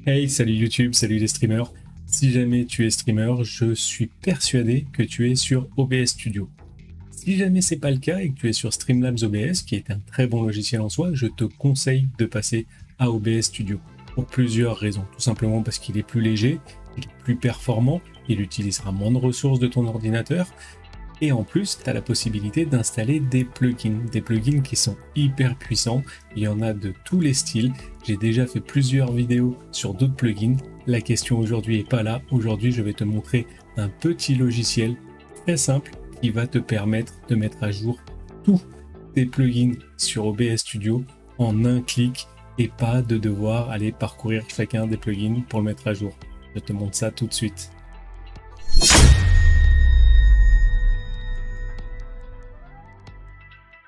Hey, salut YouTube, salut les streamers. Si jamais tu es streamer, je suis persuadé que tu es sur OBS Studio. Si jamais c'est pas le cas et que tu es sur Streamlabs OBS, qui est un très bon logiciel en soi, je te conseille de passer à OBS Studio pour plusieurs raisons. Tout simplement parce qu'il est plus léger, il est plus performant, il utilisera moins de ressources de ton ordinateur. Et en plus, tu as la possibilité d'installer des plugins qui sont hyper puissants. Il y en a de tous les styles. J'ai déjà fait plusieurs vidéos sur d'autres plugins. La question aujourd'hui n'est pas là. Aujourd'hui, je vais te montrer un petit logiciel très simple qui va te permettre de mettre à jour tous tes plugins sur OBS Studio en un clic et pas de devoir aller parcourir chacun des plugins pour le mettre à jour. Je te montre ça tout de suite.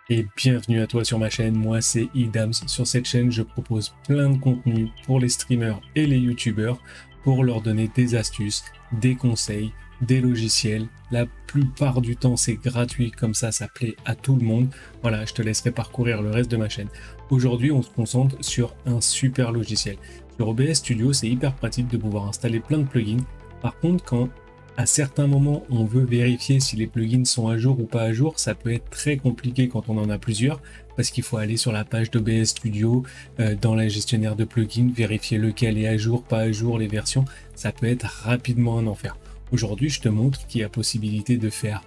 Et bienvenue à toi sur ma chaîne, moi c'est Idams. Sur cette chaîne, je propose plein de contenus pour les streamers et les youtubeurs pour leur donner des astuces, des conseils, des logiciels. La plupart du temps, c'est gratuit, comme ça plaît à tout le monde. Voilà, je te laisserai parcourir le reste de ma chaîne. Aujourd'hui, on se concentre sur un super logiciel. Sur OBS Studio, c'est hyper pratique de pouvoir installer plein de plugins. Par contre, quand à certains moments, on veut vérifier si les plugins sont à jour ou pas à jour. Ça peut être très compliqué quand on en a plusieurs parce qu'il faut aller sur la page d'OBS Studio, dans la gestionnaire de plugins, vérifier lequel est à jour, pas à jour, les versions. Ça peut être rapidement un enfer. Aujourd'hui, je te montre qu'il y a possibilité de faire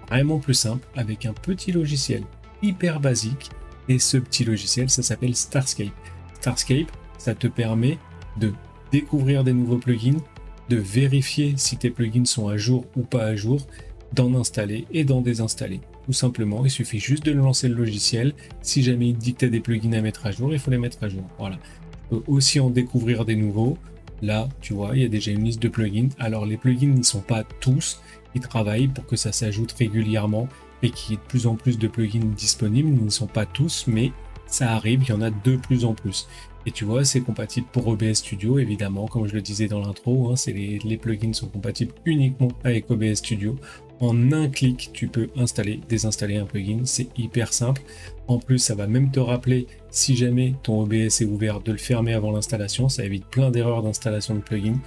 vraiment plus simple avec un petit logiciel hyper basique. Et ce petit logiciel, ça s'appelle Starscape. Starscape, ça te permet de découvrir des nouveaux plugins, de vérifier si tes plugins sont à jour ou pas à jour, d'en installer et d'en désinstaller. Tout simplement, il suffit juste de lancer le logiciel. Si jamais il dit que tu as des plugins à mettre à jour, il faut les mettre à jour. Voilà. Tu peux aussi en découvrir des nouveaux. Là, tu vois, il y a déjà une liste de plugins. Alors, les plugins ne sont pas tous. Ils travaillent pour que ça s'ajoute régulièrement et qu'il y ait de plus en plus de plugins disponibles. Ils ne sont pas tous, mais ça arrive, il y en a de plus en plus. Et tu vois, c'est compatible pour OBS Studio, évidemment, comme je le disais dans l'intro, les plugins sont compatibles uniquement avec OBS Studio. En un clic, tu peux installer, désinstaller un plugin, c'est hyper simple. En plus, ça va même te rappeler, si jamais ton OBS est ouvert, de le fermer avant l'installation. Ça évite plein d'erreurs d'installation de plugins.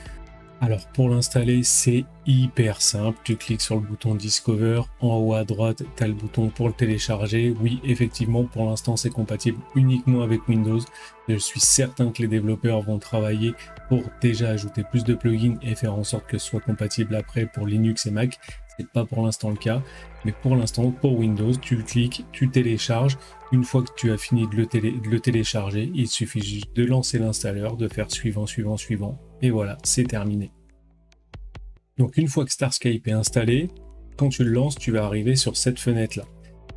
Alors pour l'installer, c'est hyper simple. Tu cliques sur le bouton Discover. En haut à droite, tu as le bouton pour le télécharger. Oui, effectivement, pour l'instant, c'est compatible uniquement avec Windows. Je suis certain que les développeurs vont travailler pour déjà ajouter plus de plugins et faire en sorte que ce soit compatible après pour Linux et Mac. C'est pas pour l'instant le cas. Mais pour l'instant, pour Windows, tu cliques, tu télécharges. Une fois que tu as fini de le télécharger, il suffit juste de lancer l'installeur, de faire suivant, suivant, suivant. Et voilà, c'est terminé. Donc une fois que Starscape est installé, quand tu le lances, tu vas arriver sur cette fenêtre-là.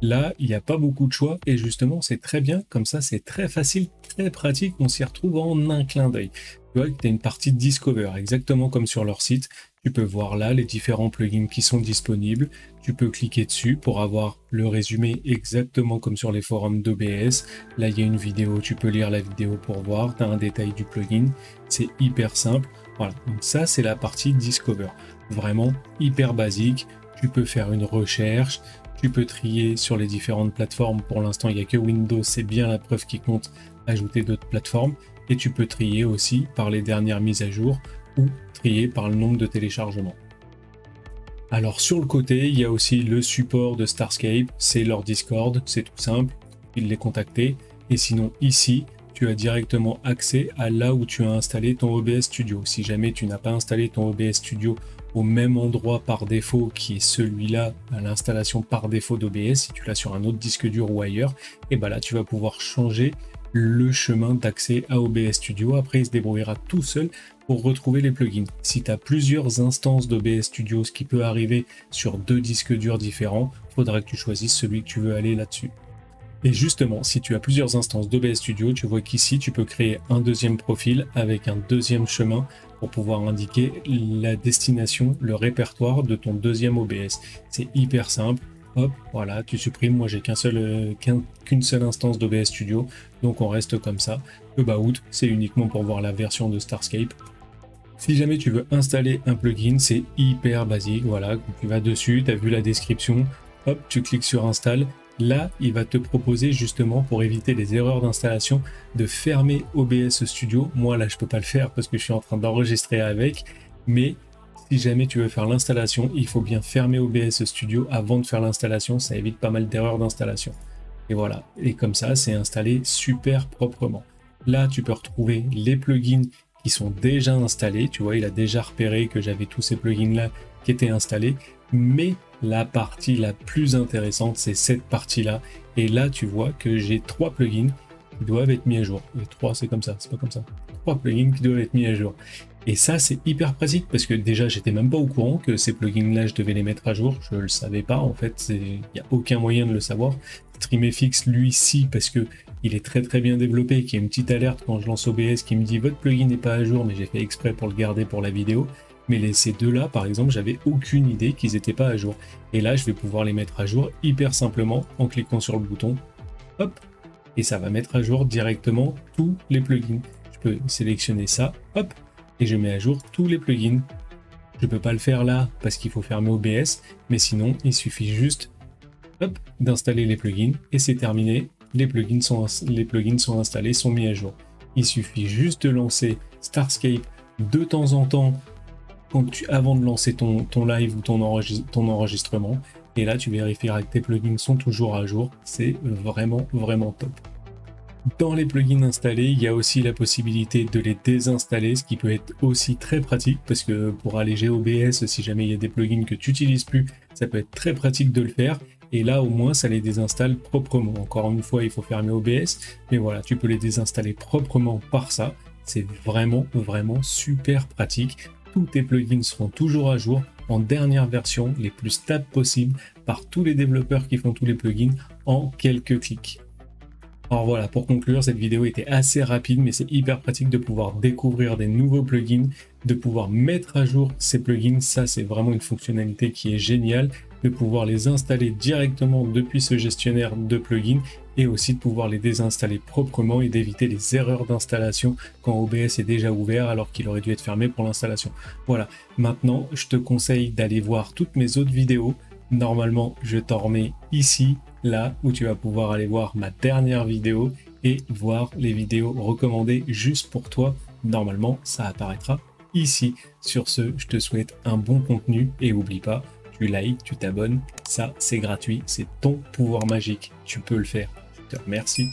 Là, il n'y a pas beaucoup de choix et justement, c'est très bien. Comme ça, c'est très facile, très pratique. On s'y retrouve en un clin d'œil. Tu vois que tu as une partie de Discover, exactement comme sur leur site. Tu peux voir là les différents plugins qui sont disponibles. Tu peux cliquer dessus pour avoir le résumé exactement comme sur les forums d'OBS. Là, il y a une vidéo, tu peux lire la vidéo pour voir. Tu as un détail du plugin. C'est hyper simple. Voilà, donc ça, c'est la partie Discover. Vraiment hyper basique. Tu peux faire une recherche. Tu peux trier sur les différentes plateformes. Pour l'instant, il n'y a que Windows. C'est bien la preuve qui compte. Ajouter d'autres plateformes. Et tu peux trier aussi par les dernières mises à jour ou trier par le nombre de téléchargements. Alors sur le côté, il y a aussi le support de Starscape, c'est leur Discord, c'est tout simple, il les contacter. Et sinon ici, tu as directement accès à là où tu as installé ton OBS Studio. Si jamais tu n'as pas installé ton OBS Studio au même endroit par défaut qui est celui-là, à l'installation par défaut d'OBS, si tu l'as sur un autre disque dur ou ailleurs, et ben là tu vas pouvoir changer le chemin d'accès à OBS Studio. Après, il se débrouillera tout seul pour retrouver les plugins. Si tu as plusieurs instances d'OBS Studio, ce qui peut arriver sur deux disques durs différents, il faudra que tu choisisses celui que tu veux aller là-dessus. Et justement, si tu as plusieurs instances d'OBS Studio, tu vois qu'ici, tu peux créer un deuxième profil avec un deuxième chemin pour pouvoir indiquer la destination, le répertoire de ton deuxième OBS. C'est hyper simple. Hop, voilà, tu supprimes. Moi, j'ai qu'une seule instance d'OBS Studio, donc on reste comme ça. About, c'est uniquement pour voir la version de Starscape. Si jamais tu veux installer un plugin, c'est hyper basique. Voilà, tu vas dessus, tu as vu la description. Hop, tu cliques sur Install. Là, il va te proposer justement, pour éviter les erreurs d'installation, de fermer OBS Studio. Moi là, je peux pas le faire parce que je suis en train d'enregistrer avec, mais si jamais tu veux faire l'installation, il faut bien fermer OBS Studio avant de faire l'installation. Ça évite pas mal d'erreurs d'installation. Et voilà, et comme ça, c'est installé super proprement. Là, tu peux retrouver les plugins qui sont déjà installés. Tu vois, il a déjà repéré que j'avais tous ces plugins-là qui étaient installés. Mais la partie la plus intéressante, c'est cette partie-là. Et là, tu vois que j'ai 3 plugins qui doivent être mis à jour. Les 3, c'est comme ça, c'est pas comme ça. 3 plugins qui doivent être mis à jour. Et ça, c'est hyper pratique parce que déjà, j'étais même pas au courant que ces plugins-là, je devais les mettre à jour. Je le savais pas, en fait. Il n'y a aucun moyen de le savoir. StreamFX, lui, si, parce que il est très très bien développé, qu'il y a une petite alerte quand je lance OBS qui me dit votre plugin n'est pas à jour, mais j'ai fait exprès pour le garder pour la vidéo. Mais ces deux-là, par exemple, j'avais aucune idée qu'ils n'étaient pas à jour. Et là, je vais pouvoir les mettre à jour hyper simplement en cliquant sur le bouton. Hop, et ça va mettre à jour directement tous les plugins. Je peux sélectionner ça, hop, et je mets à jour tous les plugins. Je peux pas le faire là parce qu'il faut fermer OBS, mais sinon, il suffit juste d'installer les plugins et c'est terminé. Les plugins sont installés, sont mis à jour. Il suffit juste de lancer Starscape de temps en temps avant de lancer ton live ou ton enregistrement. Et là, tu vérifieras que tes plugins sont toujours à jour. C'est vraiment, vraiment top. Dans les plugins installés, il y a aussi la possibilité de les désinstaller, ce qui peut être aussi très pratique parce que pour alléger OBS, si jamais il y a des plugins que tu n'utilises plus, ça peut être très pratique de le faire. Et là, au moins, ça les désinstalle proprement. Encore une fois, il faut fermer OBS, mais voilà, tu peux les désinstaller proprement par ça. C'est vraiment, vraiment super pratique. Tous tes plugins seront toujours à jour en dernière version, les plus stables possibles, par tous les développeurs qui font tous les plugins en quelques clics. Alors voilà, pour conclure, cette vidéo était assez rapide, mais c'est hyper pratique de pouvoir découvrir des nouveaux plugins, de pouvoir mettre à jour ces plugins. Ça, c'est vraiment une fonctionnalité qui est géniale, de pouvoir les installer directement depuis ce gestionnaire de plugins et aussi de pouvoir les désinstaller proprement et d'éviter les erreurs d'installation quand OBS est déjà ouvert alors qu'il aurait dû être fermé pour l'installation. Voilà, maintenant, je te conseille d'aller voir toutes mes autres vidéos. Normalement, je t'en remets ici, là où tu vas pouvoir aller voir ma dernière vidéo et voir les vidéos recommandées juste pour toi. Normalement, ça apparaîtra ici. Sur ce, je te souhaite un bon contenu et oublie pas, tu likes, tu t'abonnes, ça c'est gratuit, c'est ton pouvoir magique, tu peux le faire. Je te remercie.